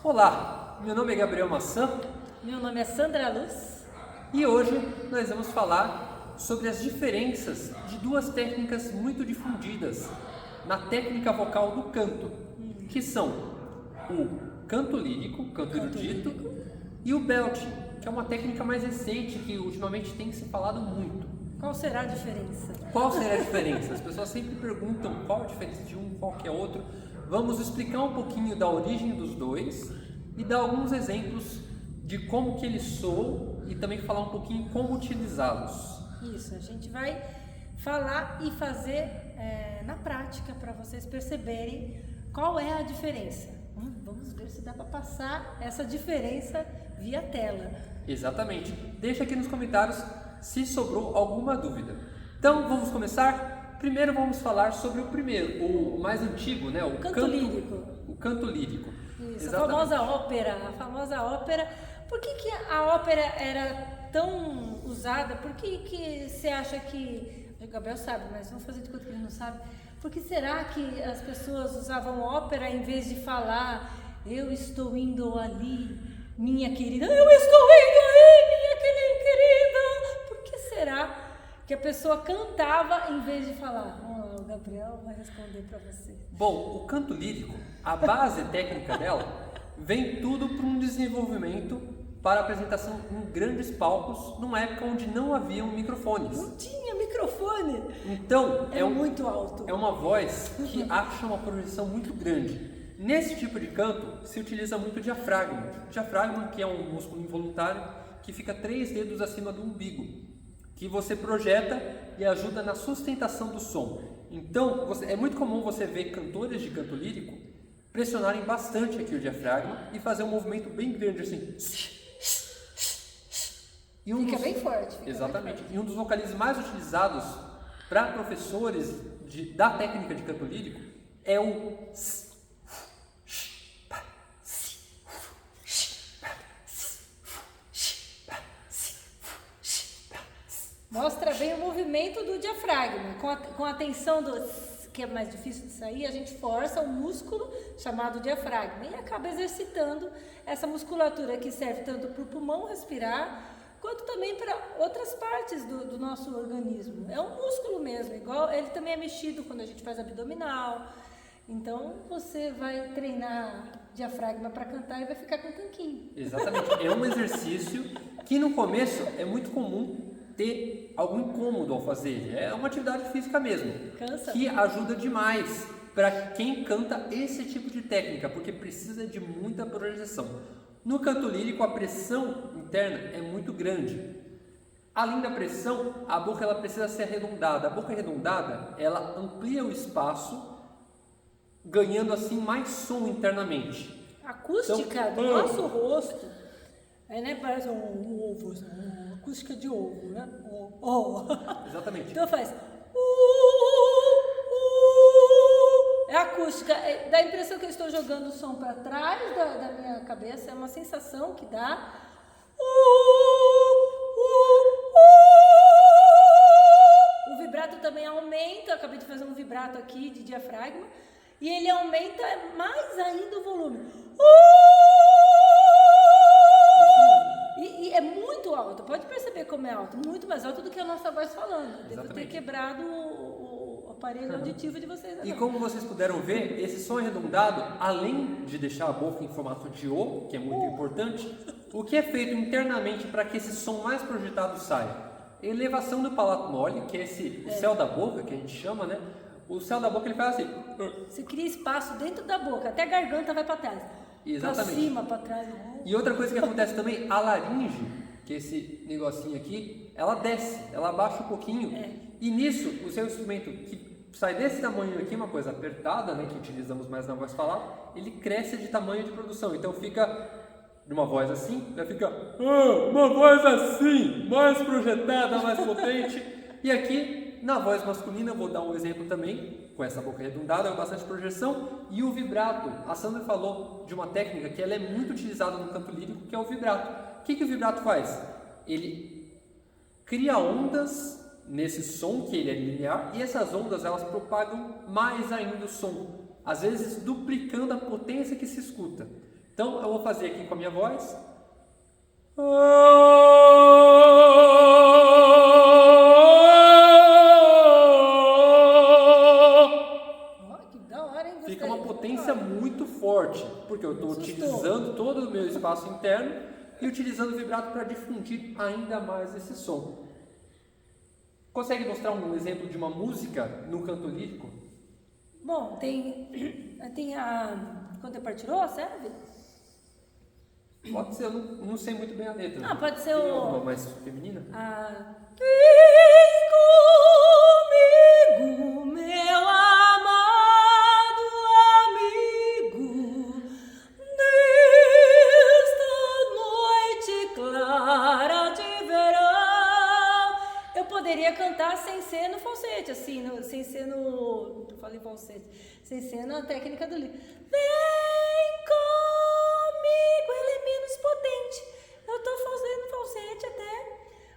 Olá, meu nome é Gabriel Maçã Meu nome é Sandra Luz. e hoje nós vamos falar sobre as diferenças de duas técnicas muito difundidas na técnica vocal do canto, que são o canto lírico, canto erudito, e o belting, que é uma técnica mais recente que ultimamente tem se falado muito. Qual será a diferença? Qual será a diferença? As pessoas sempre perguntam qual a diferença de um, qual que é outro. Vamos explicar um pouquinho da origem dos dois e dar alguns exemplos de como que eles soam e também falar um pouquinho como utilizá-los. Isso, a gente vai falar e fazer na prática para vocês perceberem qual é a diferença. Vamos ver se dá para passar essa diferença via tela. Exatamente. Deixa aqui nos comentários se sobrou alguma dúvida. Então vamos começar? Primeiro vamos falar sobre o primeiro, o mais antigo, né? O Canto lírico. O canto lírico. Isso, Exatamente. a famosa ópera. Por que a ópera era tão usada? Por que você acha que... O Gabriel sabe, mas vamos fazer de conta que ele não sabe. Por que será que as pessoas usavam ópera em vez de falar eu estou indo ali, minha querida, eu estou indo aí, minha querida? Por que será que a pessoa cantava em vez de falar? O Gabriel vai responder para você. Bom, o canto lírico, a base técnica dela, vem tudo para um desenvolvimento para apresentação em grandes palcos, numa época onde não haviam microfones. Não tinha microfone. Então, Muito alto. é uma voz que acha uma projeção muito grande. Nesse tipo de canto, se utiliza muito o diafragma. O diafragma, que é um músculo involuntário, que fica 3 dedos acima do umbigo, que você projeta e ajuda na sustentação do som. Então, é muito comum você ver cantores de canto lírico pressionarem bastante aqui o diafragma e fazer um movimento bem grande assim. Fica bem forte. Exatamente. E um dos vocalismos mais utilizados para professores da técnica de canto lírico é o Mostra bem o movimento do diafragma. Com a tensão que é mais difícil de sair, a gente força o músculo chamado diafragma e acaba exercitando essa musculatura que serve tanto para o pulmão respirar, quanto também para outras partes do nosso organismo. É um músculo mesmo, igual ele também é mexido quando a gente faz abdominal. Então você vai treinar diafragma para cantar e vai ficar com um tanquinho. Exatamente. É um exercício que no começo é muito comum ter algum incômodo ao fazer ele. É uma atividade física mesmo. Cansa. Que ajuda demais para quem canta esse tipo de técnica, porque precisa de muita projeção. No canto lírico, a pressão interna é muito grande. Além da pressão, a boca ela precisa ser arredondada. A boca arredondada, ela amplia o espaço, ganhando assim mais som internamente. A acústica do nosso rosto, né, parece um ovo, uma acústica de ovo, né? Exatamente. Então faz. É acústica. Dá a impressão que eu estou jogando o som para trás da minha cabeça. É uma sensação que dá. O vibrato também aumenta. Eu acabei de fazer um vibrato aqui de diafragma. E ele aumenta mais ainda o volume. E é muito alto. Pode perceber como é alto. Muito mais alto do que a nossa voz falando. Devo ter quebrado o aparelho auditivo de vocês agora. E como vocês puderam ver, esse som arredondado, além de deixar a boca em formato de O, que é muito importante, o que é feito internamente para que esse som mais projetado saia? Elevação do palato mole, que é o céu da boca, que a gente chama, né? O céu da boca ele faz assim. Você cria espaço dentro da boca, até a garganta vai para trás. Exatamente. Para cima, para trás. E outra coisa que acontece também, a laringe, que é esse negocinho aqui, ela desce, ela abaixa um pouquinho. E nisso, o seu instrumento que sai desse tamanho aqui, uma coisa apertada, né, que utilizamos mais na voz falar, ele cresce de tamanho de produção. Então fica de uma voz assim, já fica uma voz assim, mais projetada, mais potente. E aqui, na voz masculina, eu vou dar um exemplo também, com essa boca arredondada, bastante projeção, e o vibrato. A Sandra falou de uma técnica que ela é muito utilizada no canto lírico, que é o vibrato. O que o vibrato faz? Ele cria ondas nesse som, que ele é linear, e essas ondas elas propagam mais ainda o som, às vezes duplicando a potência que se escuta. Então eu vou fazer aqui com a minha voz. Que da hora, hein? Fica uma potência muito forte, porque eu estou utilizando todo o meu espaço interno e utilizando o vibrato para difundir ainda mais esse som. Consegue mostrar um exemplo de uma música no canto lírico? Bom, tem a contrapartirô, serve? Pode ser, eu não sei muito bem a letra. Ah, pode ser Tem o... alguma mais feminina? Vem comigo, meu amado amigo, nesta noite clara de verão. Eu poderia cantar sem ser no falsete, assim, sem ser no... Eu falei falsete. Sem ser na técnica do livro. Vem comigo, ele é menos potente. Eu estou fazendo falsete até,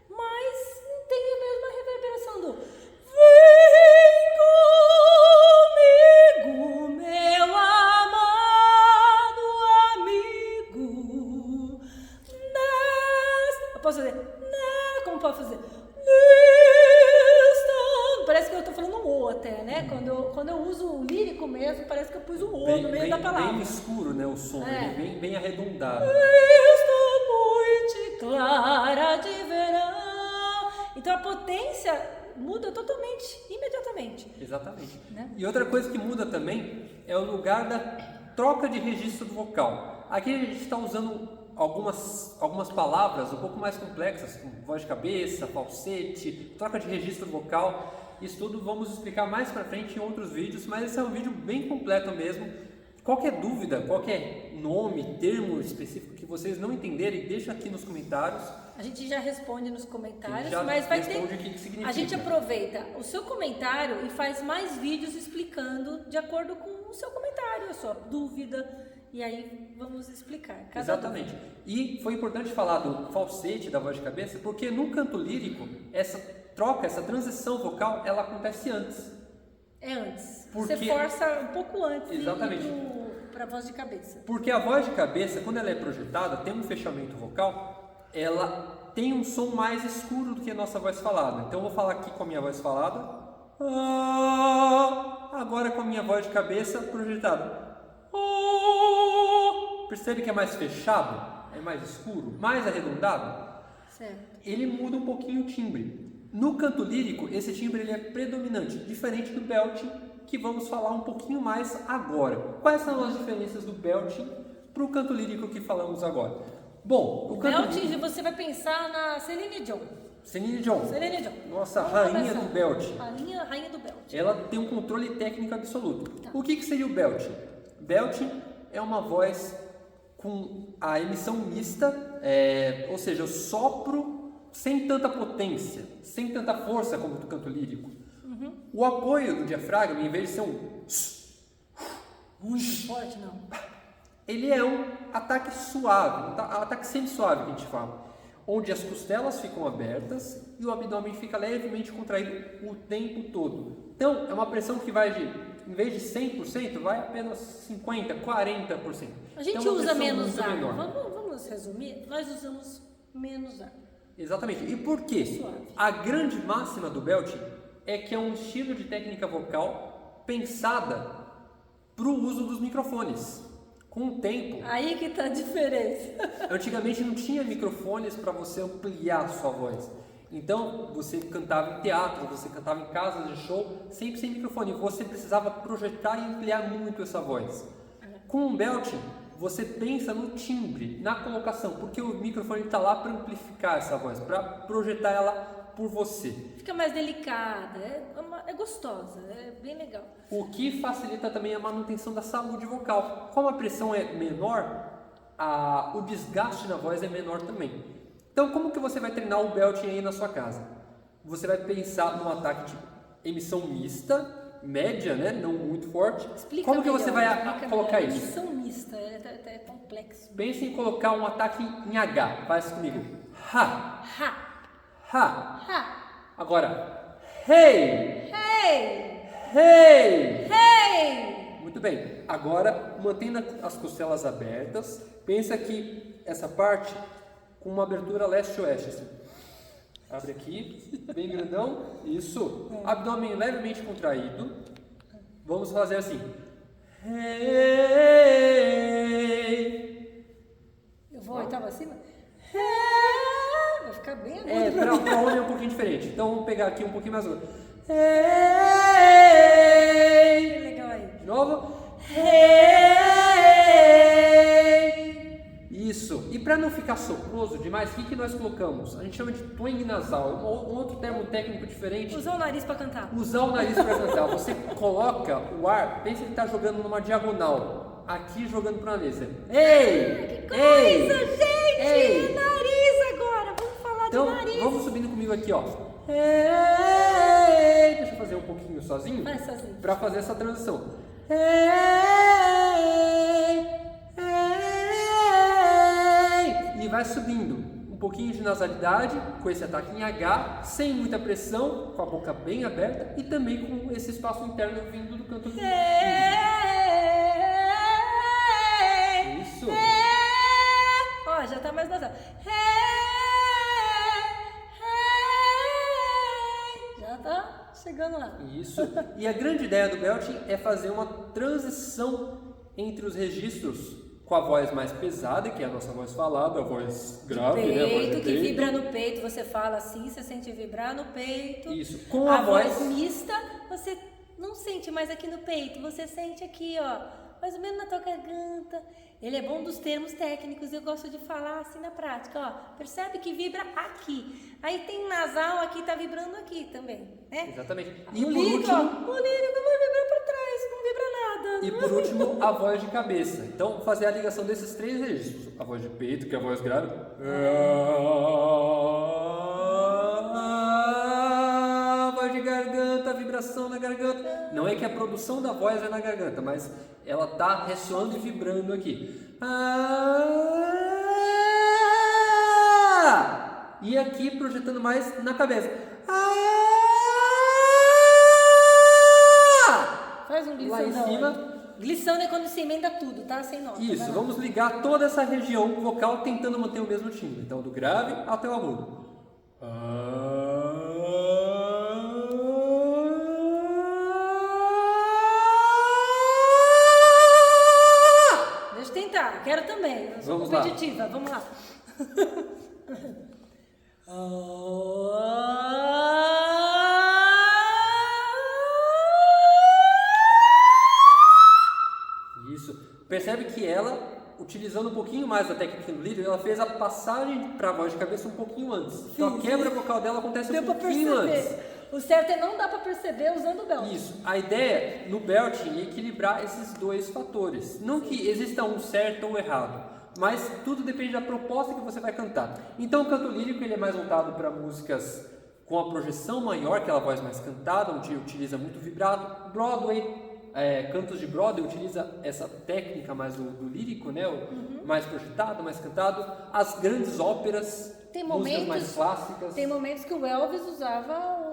mas tem a mesma reverberação do vem comigo, meu amado amigo. Eu posso fazer, como posso fazer? Parece que eu estou falando um O até, né? Quando eu uso o lírico mesmo, parece que eu pus um O no meio da palavra. Bem escuro, né, o som, bem arredondado. Esta noite clara de verão. Então a potência muda totalmente, imediatamente. Exatamente. Né? E outra coisa que muda também é o lugar da troca de registro do vocal. Aqui a gente está usando algumas palavras um pouco mais complexas, como voz de cabeça, falsete, troca de registro vocal. Isso tudo vamos explicar mais para frente em outros vídeos, mas esse é um vídeo bem completo mesmo. Qualquer dúvida, qualquer nome, termo específico que vocês não entenderem, deixa aqui nos comentários. A gente já responde nos comentários, Já mas vai responde ter... o que significa. A gente aproveita o seu comentário e faz mais vídeos explicando de acordo com o seu comentário, a sua dúvida. E aí vamos explicar. Exatamente. Dúvida. E foi importante falar do falsete, da voz de cabeça, porque no canto lírico, essa troca, essa transição vocal, ela acontece antes. É antes. Porque... Você força um pouco antes. Exatamente. Para a voz de cabeça. Porque a voz de cabeça, quando ela é projetada, tem um fechamento vocal, ela tem um som mais escuro do que a nossa voz falada. Então eu vou falar aqui com a minha voz falada. Agora com a minha voz de cabeça projetada. Percebe que é mais fechado? É mais escuro? Mais arredondado? Certo. Ele muda um pouquinho o timbre. No canto lírico, esse timbre ele é predominante, diferente do belting, que vamos falar um pouquinho mais agora. Quais são as diferenças do belting para o canto lírico que falamos agora? Bom, o canto belting, lírico... você vai pensar na Celine Dion. Celine Dion. Celine Dion. Nossa, Vamos rainha começar. do belting. Rainha do belting. Ela tem um controle técnico absoluto. Tá. O que seria o belting? Belting é uma voz com a emissão mista, ou seja, eu sopro sem tanta potência, sem tanta força como do canto lírico. Uhum. O apoio do diafragma, em vez de ser um muito forte, não. Ele é um ataque suave, um ataque semi-suave que a gente fala, onde as costelas ficam abertas e o abdômen fica levemente contraído o tempo todo. Então, é uma pressão que vai em vez de 100%, vai apenas 50%, 40%. A gente então, usa menos ar. Menor. Vamos resumir? Nós usamos menos ar. Exatamente. E por quê? Suave. A grande máxima do belting é que é um estilo de técnica vocal pensada para o uso dos microfones. Com o tempo... Aí que está a diferença. Antigamente não tinha microfones para você ampliar a sua voz. Então, você cantava em teatro, você cantava em casas de show, sempre sem microfone. Você precisava projetar e ampliar muito essa voz. Com o belting, você pensa no timbre, na colocação, porque o microfone está lá para amplificar essa voz, para projetar ela por você. Fica mais delicada, é gostosa, é bem legal. O que facilita também a manutenção da saúde vocal. Como a pressão é menor, o desgaste na voz é menor também. Então, como que você vai treinar o belting aí na sua casa? Você vai pensar num ataque de emissão mista, média, né? Não muito forte. Explica como que melhor, você vai colocar isso? Emissão mista, é complexo. Pense em colocar um ataque em H. Faz comigo. Ha. Ha. Ha. Ha. Agora. Hey. Hey. Hey. Hey. Muito bem. Agora, mantendo as costelas abertas, pensa que essa parte com uma abertura leste-oeste, assim. Abre aqui, bem grandão. Isso. Abdômen levemente contraído. Vamos fazer assim. Eu vou oitava acima? Vai ficar bem agudo. Para o homem é um pouquinho diferente. Então vamos pegar aqui um pouquinho mais agudo. Legal aí. De novo. Isso. E para não ficar soproso demais, o que nós colocamos? A gente chama de twang nasal. Um outro termo técnico diferente. Usar o nariz para cantar. Usar o nariz para cantar. Você coloca o ar, pensa que está jogando numa diagonal. Aqui jogando para a mesa. Ei! Que coisa, gente! Ei! Nariz agora! Vamos falar Então, de nariz. vamos subindo comigo aqui, ó. Ei! Deixa eu fazer um pouquinho sozinho. Vai sozinho. Para fazer essa transição. E vai subindo. Um pouquinho de nasalidade, com esse ataque em H, sem muita pressão, com a boca bem aberta e também com esse espaço interno vindo do canto do Isso. Ó, já tá mais nasal. Já tá chegando lá. Isso. E a grande ideia do belting é fazer uma transição entre os registros com a voz mais pesada, que é a nossa voz falada, a voz grave, Peito, né? A voz de que peito. vibra no peito, você fala assim, você sente vibrar no peito. Isso. Com a voz mista, você não sente mais aqui no peito, você sente aqui, ó, mais ou menos na tua garganta. Ele é bom dos termos técnicos, eu gosto de falar assim na prática, ó. Percebe que vibra aqui. Aí tem nasal aqui, tá vibrando aqui também, né? Exatamente. E o lírico, ó, o lírico vai vibrar pra trás, não vibra nada. E por último, a voz de cabeça. Então, fazer a ligação desses três registros. A voz de peito, que é a voz grave. A voz de garganta, a vibração na garganta. Não é que a produção da voz é na garganta, mas ela tá ressoando e vibrando aqui. E aqui projetando mais na cabeça. Faz um glissão. Lá em cima. Glissão é quando se emenda tudo, tá? Sem nota. Isso, vamos ligar toda essa região vocal tentando manter o mesmo timbre. Então, do grave até o agudo. Deixa eu tentar, quero também. Eu sou Vamos lá. competitiva, vamos lá. Isso. Percebe que ela, utilizando um pouquinho mais da técnica do líder, ela fez a passagem para a voz de cabeça um pouquinho antes. Então a quebra vocal dela acontece um pouquinho antes. O certo é não dá para perceber usando o belt. Isso. A ideia no belting é equilibrar esses dois fatores. Não que exista um certo ou errado, mas tudo depende da proposta que você vai cantar. Então o canto lírico ele é mais voltado para músicas com a projeção maior, aquela voz mais cantada, onde utiliza muito vibrato. Broadway, cantos de Broadway utiliza essa técnica mais do lírico, né? Mais projetado, mais cantado. As grandes óperas, músicas mais clássicas. Tem momentos que o Elvis usava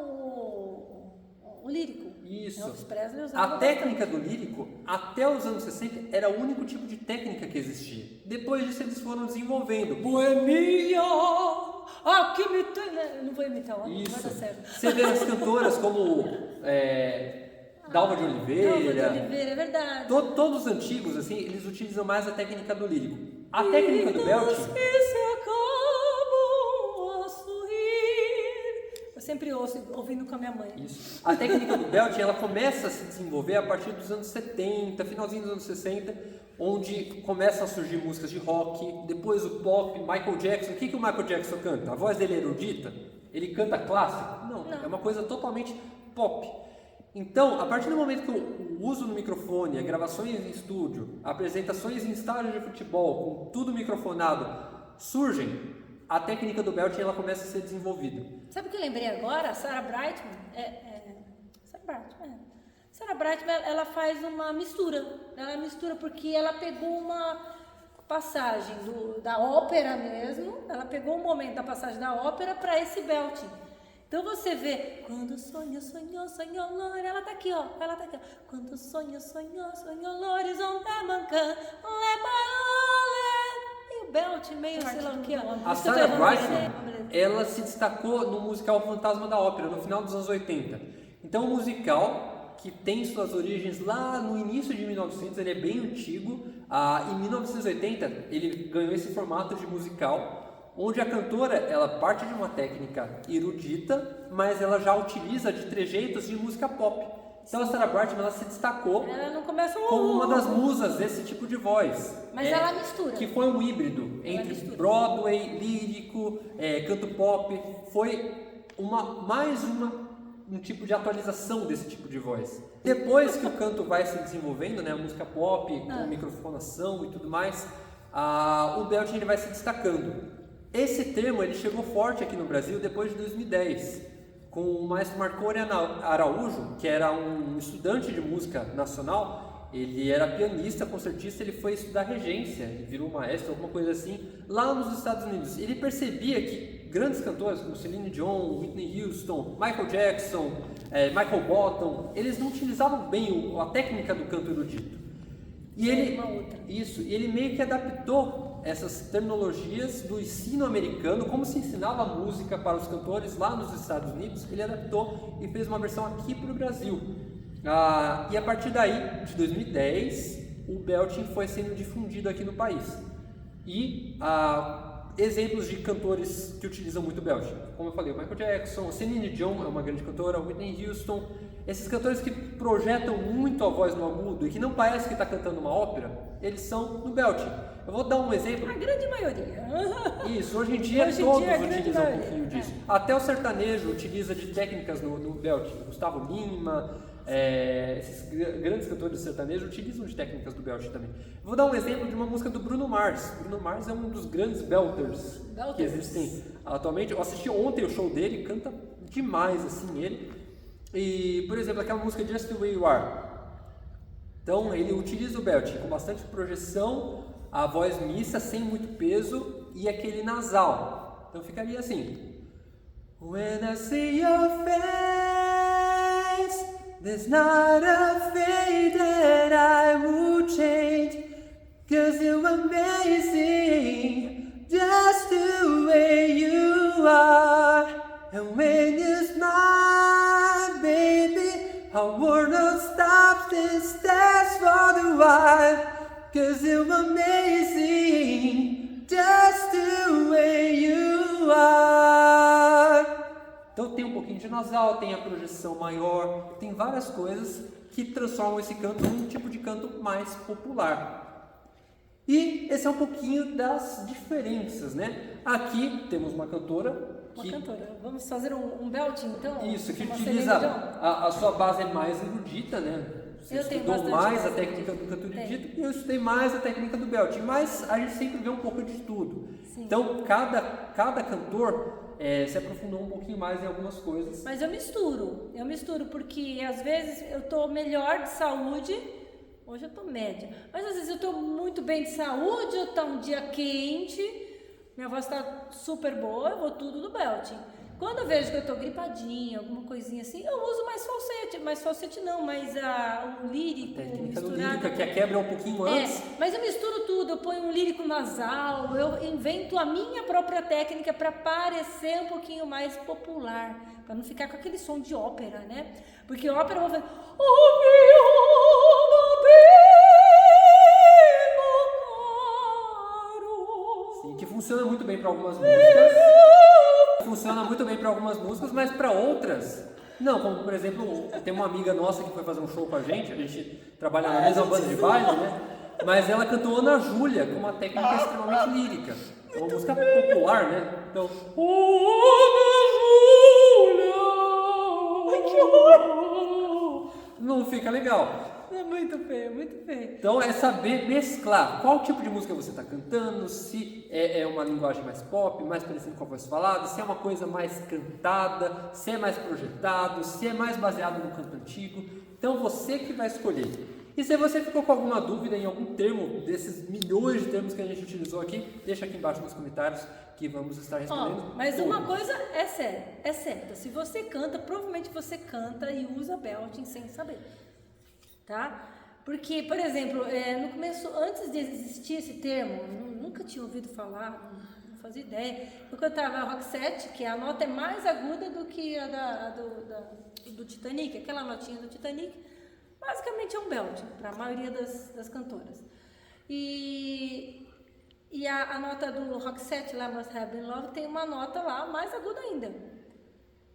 o lírico. Isso. Elvis Presley usava A técnica do lírico, até os anos 60, era o único tipo de técnica que existia. Depois disso, eles foram desenvolvendo. Boemia! Aqui me tem... Não vou imitar, não vai dar Isso. certo. Você vê as cantoras como Dalva de Oliveira. Dalva de Oliveira, é verdade. Todos os antigos, assim, eles utilizam mais a técnica do lírico. A técnica do belting... que se acabam a sorrir. Eu sempre ouvindo com a minha mãe. Isso. A técnica do belting, ela começa a se desenvolver a partir dos anos 70, finalzinho dos anos 60, onde começam a surgir músicas de rock, depois o pop, Michael Jackson. O que o Michael Jackson canta? A voz dele é erudita? Ele canta clássico? Não, é uma coisa totalmente pop. Então, a partir do momento que o uso no microfone, as gravações em estúdio, apresentações em estádio de futebol, com tudo microfonado, surgem, a técnica do belting ela começa a ser desenvolvida. Sabe o que eu lembrei agora? A Sarah Brightman. Sarah Brightman, ela faz uma mistura. Ela mistura porque ela pegou uma passagem da ópera mesmo. Ela pegou um momento da passagem da ópera para esse belting. Então você vê, quando sonho, sonho, sonho, loura, ela tá aqui, ó. Quando sonho, sonho, sonho, loura, horizonte mancã, e o belt meio, sei lá o que, ó. A Sarah Brightman, ela se destacou no musical Fantasma da Ópera, no final dos anos 80. Então, o musical, que tem suas origens lá no início de 1900, ele é bem antigo. Em 1980, ele ganhou esse formato de musical, onde a cantora, ela parte de uma técnica erudita, mas ela já utiliza de trejeitos de música pop. Então a Sarah Brightman, ela se destacou como uma das musas desse tipo de voz. Mas ela mistura. Que foi um híbrido entre Broadway, lírico, canto pop. Foi mais um tipo de atualização desse tipo de voz. Depois que o canto vai se desenvolvendo, né, a música pop, com microfonação e tudo mais, o belting ele vai se destacando. Esse termo ele chegou forte aqui no Brasil depois de 2010. Com o maestro Marconi Araújo, que era um estudante de música nacional. Ele era pianista, concertista, ele foi estudar regência, ele virou maestro, alguma coisa assim, lá nos Estados Unidos. Ele percebia que grandes cantores como Celine Dion, Whitney Houston, Michael Jackson, Michael Bolton, eles não utilizavam bem a técnica do canto erudito. E ele meio que adaptou essas terminologias do ensino americano, como se ensinava música para os cantores lá nos Estados Unidos, ele adaptou e fez uma versão aqui para o Brasil. E a partir daí, de 2010, o belting foi sendo difundido aqui no país. E exemplos de cantores que utilizam muito belting, como eu falei, o Michael Jackson, Celine Dion é uma grande cantora, Whitney Houston, esses cantores que projetam muito a voz no agudo e que não parece que está cantando uma ópera, eles são no belting. Eu vou dar um exemplo. A grande maioria. Isso, hoje em dia todos utilizam um pouquinho disso. Até o sertanejo utiliza de técnicas no belting. Gustavo Lima, esses grandes cantores de sertanejo utilizam de técnicas do belting também. Vou dar um exemplo de uma música do Bruno Mars. Bruno Mars é um dos grandes belters que existem atualmente. Eu assisti ontem o show dele, canta demais assim ele. E, por exemplo, aquela música Just The Way You Are. Então ele utiliza o belting com bastante projeção, a voz mista, sem muito peso e aquele nasal. Então ficaria assim. When I see your face, there's not a fate that I would change, 'cause you're amazing, just the way you are. And when you smile, baby, our world stops and stares for the while, 'cause you're amazing, just the way you are. Então tem um pouquinho de nasal, tem a projeção maior, tem várias coisas que transformam esse canto num tipo de canto mais popular. E esse é um pouquinho das diferenças, né? Aqui temos uma cantora. Vamos fazer um belting então? Isso, que utiliza a sua base é mais erudita, né? Você estudou mais a técnica do canto erudito e eu estudei mais a técnica do belting, mas a gente sempre vê um pouco de tudo. Sim. Então, cada cantor se aprofundou um pouquinho mais em algumas coisas. Mas eu misturo porque às vezes eu estou melhor de saúde, hoje eu estou média, mas às vezes eu estou muito bem de saúde, eu estou um dia quente, minha voz está super boa, eu vou tudo do belting. Quando eu vejo que eu estou gripadinha, alguma coisinha assim, eu uso mais falsete não, mas o lírico. A técnica do lírico, que a quebra um pouquinho antes. Mas eu misturo tudo, eu ponho um lírico nasal, eu invento a minha própria técnica para parecer um pouquinho mais popular, para não ficar com aquele som de ópera, né? Porque ópera eu vou fazer. Sim, que funciona muito bem para algumas músicas. Mas para outras, não. Como por exemplo, tem uma amiga nossa que foi fazer um show com a gente trabalha na mesma banda de baile, né? Mas ela cantou Ana Júlia com uma técnica extremamente lírica. É uma música popular, né? Então, Ana Júlia! Ai, que horror! Não fica legal. É muito feio, muito feio. Então é saber mesclar qual tipo de música você está cantando, se é uma linguagem mais pop, mais parecida com a voz falada, se é uma coisa mais cantada, se é mais projetado, se é mais baseado no canto antigo. Então você que vai escolher. E se você ficou com alguma dúvida em algum termo desses milhões de termos que a gente utilizou aqui, deixa aqui embaixo nos comentários que vamos estar respondendo. Mas todos. uma coisa é certa. Se você canta, provavelmente você canta e usa belting sem saber, tá? Porque, por exemplo, no começo, antes de existir esse termo, eu nunca tinha ouvido falar, não fazia ideia. Eu cantava rock set, que a nota é mais aguda do que a do Titanic, aquela notinha do Titanic. Basicamente é um belting para a maioria das cantoras. E a nota do rock set lá, Must Have Been Love, tem uma nota lá mais aguda ainda.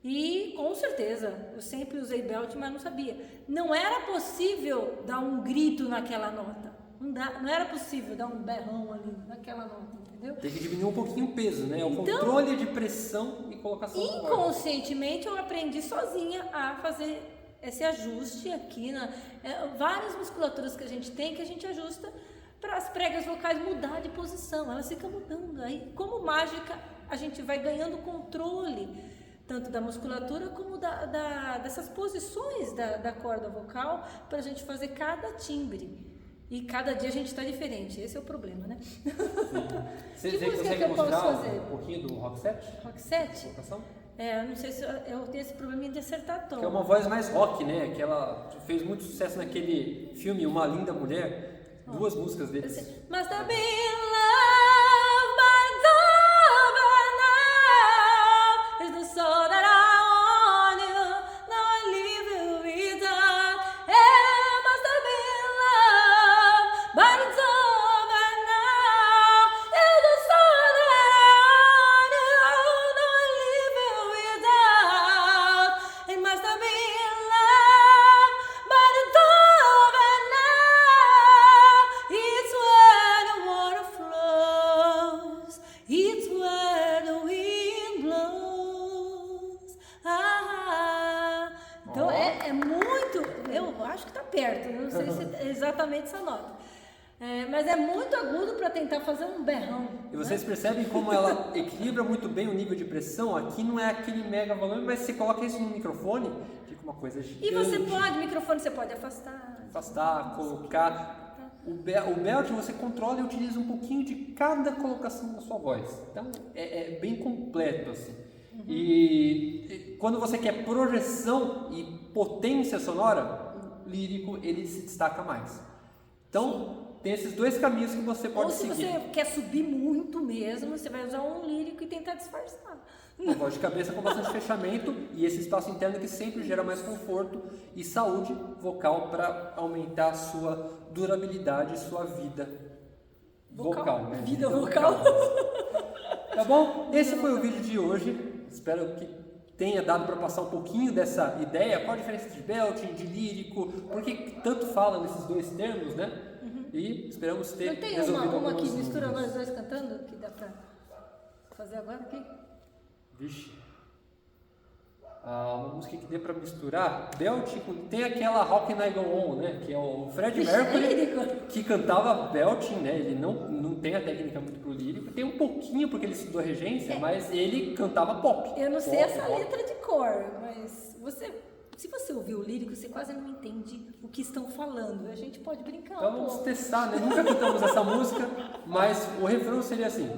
E com certeza, eu sempre usei belting, mas não sabia. Não era possível dar um grito naquela nota. Não era possível dar um berrão ali naquela nota, entendeu? Tem que diminuir um pouquinho o peso, né? O controle de pressão e colocação do voz. Inconscientemente eu aprendi sozinha a fazer esse ajuste aqui, várias musculaturas que a gente ajusta para as pregas vocais mudar de posição, elas ficam mudando. Aí, como mágica, a gente vai ganhando controle, tanto da musculatura como dessas posições da corda vocal, para a gente fazer cada timbre. E cada dia a gente está diferente, esse é o problema, né? Você Que música consegue que eu posso mostrar fazer? um pouquinho do rock set? Rock set? Colocação? Eu não sei se eu tenho esse probleminha de acertar tom. Que é uma voz mais rock, né? Que ela fez muito sucesso naquele filme Uma Linda Mulher. Duas músicas deles. Must have been loved by love now. It's the soul that I want you. Now I leave you without. Yeah, must have been loved by love now. It's the soul that I want you. Now I leave you without. It must have been loved by love now. It's where the water flows. It's where the wind blows. Então é muito. Eu acho que tá perto. Não sei se é exatamente essa nota. Mas é muito agudo para tentar fazer um berrão. E vocês percebem como ela equilibra muito bem o nível de pressão? Aqui não é aquele mega volume, mas se você coloca isso no microfone, fica uma coisa gigante. E você pode, microfone você pode afastar. Afastar, colocar. O belt você controla e utiliza um pouquinho de cada colocação da sua voz. Então é bem completo assim. E quando você quer projeção e potência sonora, o lírico ele se destaca mais. Então tem esses dois caminhos que você pode seguir. Ou se você quer subir muito mesmo, você vai usar um lírico e tentar disfarçar. Uma voz de cabeça com bastante fechamento e esse espaço interno que sempre gera mais conforto e saúde vocal para aumentar a sua durabilidade e sua vida vocal. Né? Vida vocal. Tá bom? Esse foi o vídeo de hoje. Espero que tenha dado para passar um pouquinho dessa ideia. Qual a diferença de belting, de lírico, por que tanto fala nesses dois termos, né? E esperamos ter Não tem resolvido uma algumas que mistura dúvidas. nós dois cantando, que dá pra fazer agora aqui? Vixe. Uma música que dê pra misturar. Belting, tem aquela How Can I Go On, né? Que é o Freddie Mercury que cantava belting, né? Ele não tem a técnica muito pro lírico. Tem um pouquinho porque ele estudou regência, mas ele cantava pop. Eu não sei pop, essa pop. letra de cor, mas se você ouvir o lírico, você quase não entende o que estão falando. A gente pode brincar Então um vamos pouco. testar, né? Nunca cantamos essa música, mas o refrão seria assim: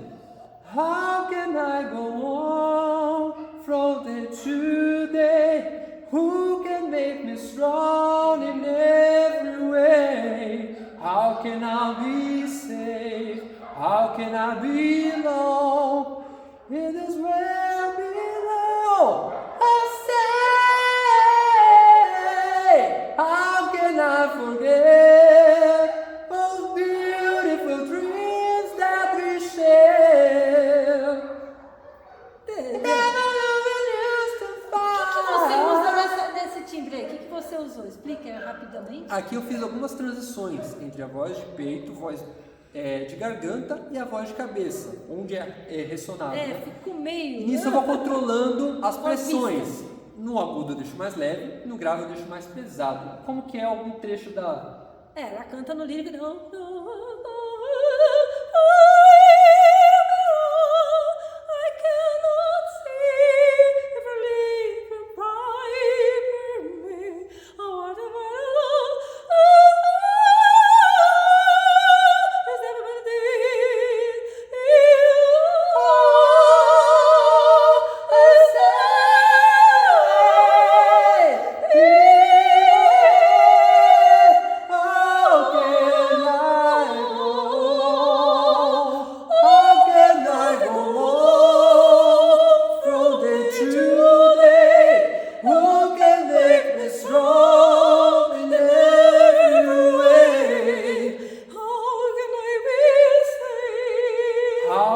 How can I go on from day to day? Who can make me strong in every way? How can I be safe? How can I belong in this world below? I say, how can I forget those beautiful dreams that we share? Never used to O que você fight. usa nesse timbre aí? O que você usou? Explica rapidamente. Aqui eu fiz algumas transições entre a voz de peito, voz de garganta e a voz de cabeça, onde é ressonado. Né? Ficou meio. E nisso eu vou controlando as Uma pressões. No agudo eu deixo mais leve, no grave eu deixo mais pesado. Como que é algum trecho da... Ela canta no lírico. I cannot see if I leave you by me. Oh, what am I?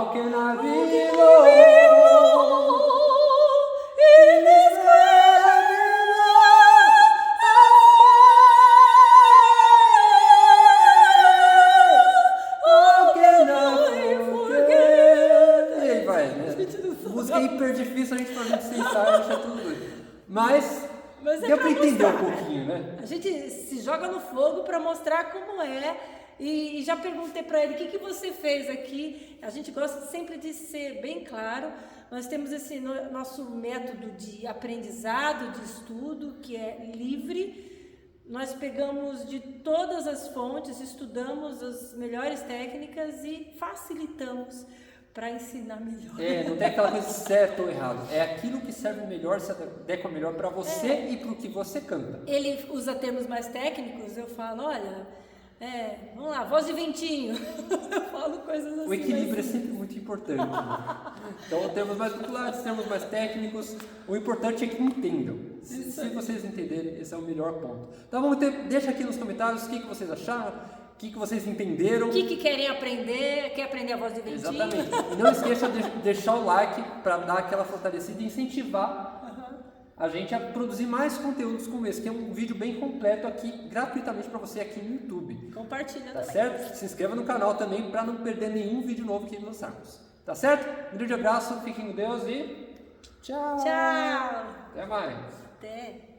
How can I be low in this música é hiper difícil, a gente fazendo sem ensaio, acha tudo doido. Mas deu pra entender um pouquinho, né? A gente se joga no fogo para mostrar como é. E já perguntei para ele, o que você fez aqui? A gente gosta sempre de ser bem claro. Nós temos esse nosso método de aprendizado, de estudo, que é livre. Nós pegamos de todas as fontes, estudamos as melhores técnicas e facilitamos para ensinar melhor. Não tem aquela coisa certo ou errado. É aquilo que serve melhor, se adequa melhor para você e para o que você canta. Ele usa termos mais técnicos, eu falo, olha, vamos lá, voz de ventinho. Eu falo coisas assim. O equilíbrio é sempre muito importante. Né? Então, termos mais populares, termos mais técnicos. O importante é que entendam. Se vocês entenderem, esse é o melhor ponto. Então, deixa aqui nos comentários o que vocês acharam. O que vocês entenderam? O que querem aprender? Quer aprender a voz de ventinho? Exatamente. E não esqueça de deixar o like para dar aquela fortalecida e incentivar a gente a produzir mais conteúdos como esse, que é um vídeo bem completo aqui, gratuitamente para você aqui no YouTube. Compartilha tá também. Certo? Se inscreva no canal também para não perder nenhum vídeo novo que lançarmos. Tá certo? Um grande abraço, fiquem com Deus e tchau! Tchau! Até mais! Até!